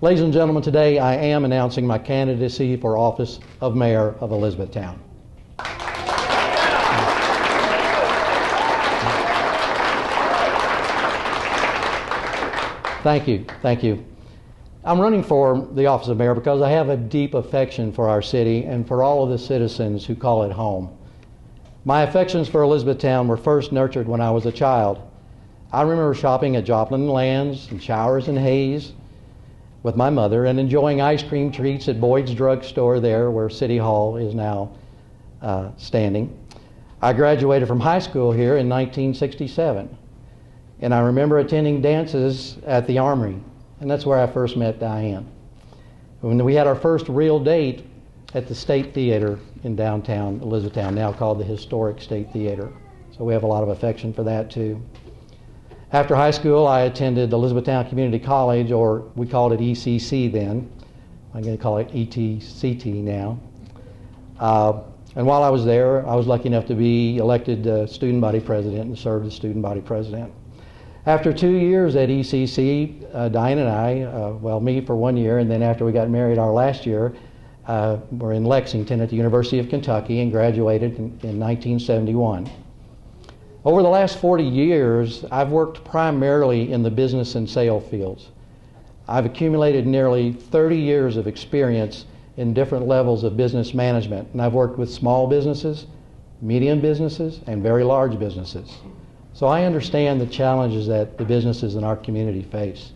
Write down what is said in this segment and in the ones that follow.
Ladies and gentlemen, today I am announcing my candidacy for office of Mayor of Elizabethtown. Thank you. Thank you. I'm running for the office of mayor because I have a deep affection for our city and for all of the citizens who call it home. My affections for Elizabethtown were first nurtured when I was a child. I remember shopping at Joplin and Land's and Showers and Hayes with my mother and enjoying ice cream treats at Boyd's Drug Store there where City Hall is now standing. I graduated from high school here in 1967, and I remember attending dances at the Armory, and that's where I first met Diane. When we had our first real date at the State Theater in downtown Elizabethtown, now called the Historic State Theater. So we have a lot of affection for that too. After high school, I attended Elizabethtown Community College, or we called it ECC then. I'm going to call it ETCT now. And while I was there, I was lucky enough to be elected student body president and served as student body president. After 2 years at ECC, Diane and I, well, me for 1 year, and then after we got married our last year, we're in Lexington at the University of Kentucky and graduated in 1971. Over the last 40 years, I've worked primarily in the business and sales fields. I've accumulated nearly 30 years of experience in different levels of business management, and I've worked with small businesses, medium businesses, and very large businesses. So I understand the challenges that the businesses in our community face.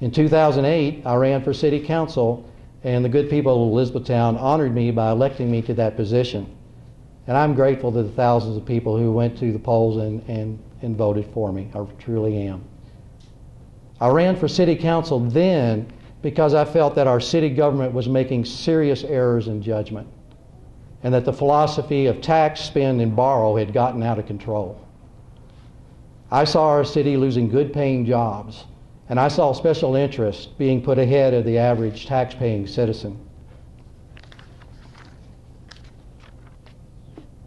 In 2008, I ran for city council, and the good people of Elizabethtown honored me by electing me to that position. And I'm grateful to the thousands of people who went to the polls and voted for me. I truly am. I ran for city council then because I felt that our city government was making serious errors in judgment, and that the philosophy of tax, spend, and borrow had gotten out of control. I saw our city losing good-paying jobs, and I saw special interests being put ahead of the average tax-paying citizen.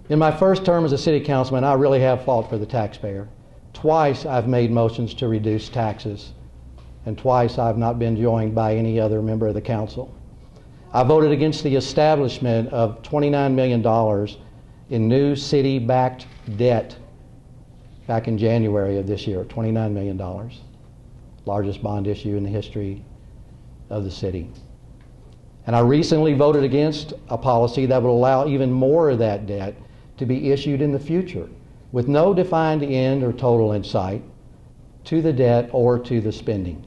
In my first term as a city councilman, I really have fought for the taxpayer. Twice I've made motions to reduce taxes, and twice I've not been joined by any other member of the council. I voted against the establishment of $29 million in new city-backed debt back in January of this year, $29 million. Largest bond issue in the history of the city. And I recently voted against a policy that would allow even more of that debt to be issued in the future with no defined end or total in sight to the debt or to the spending.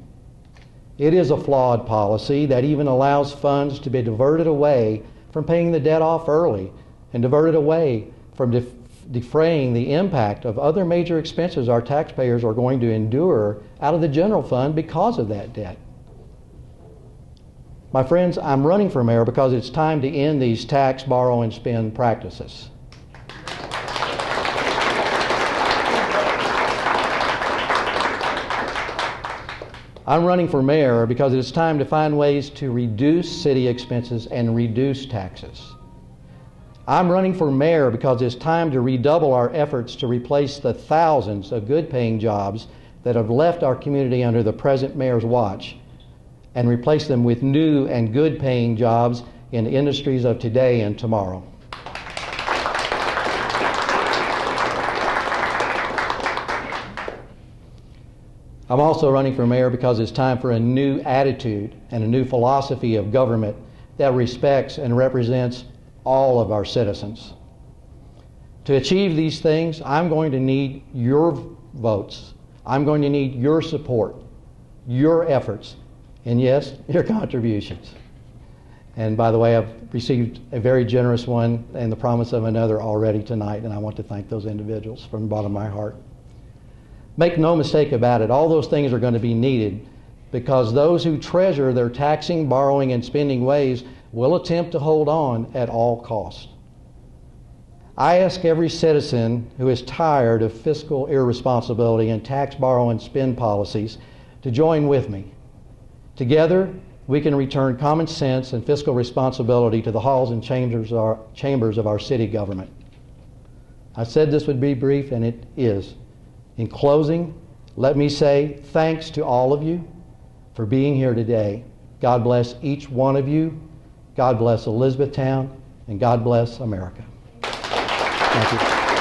It is a flawed policy that even allows funds to be diverted away from paying the debt off early and diverted away from defraying the impact of other major expenses our taxpayers are going to endure out of the general fund because of that debt. My friends, I'm running for mayor because it's time to end these tax, borrow, and spend practices. I'm running for mayor because it's time to find ways to reduce city expenses and reduce taxes. I'm running for mayor because it's time to redouble our efforts to replace the thousands of good-paying jobs that have left our community under the present mayor's watch and replace them with new and good-paying jobs in industries of today and tomorrow. I'm also running for mayor because it's time for a new attitude and a new philosophy of government that respects and represents all of our citizens. To achieve these things, I'm going to need your votes. I'm going to need your support, your efforts, and yes, your contributions. And by the way, I've received a very generous one and the promise of another already tonight, and I want to thank those individuals from the bottom of my heart. Make no mistake about it, all those things are going to be needed because those who treasure their taxing, borrowing, and spending ways will attempt to hold on at all costs. I ask every citizen who is tired of fiscal irresponsibility and tax, borrow, and spend policies to join with me. Together, we can return common sense and fiscal responsibility to the halls and chambers of our city government. I said this would be brief, and it is. In closing, let me say thanks to all of you for being here today God bless each one of you. God bless Elizabethtown, and God bless America. Thank you.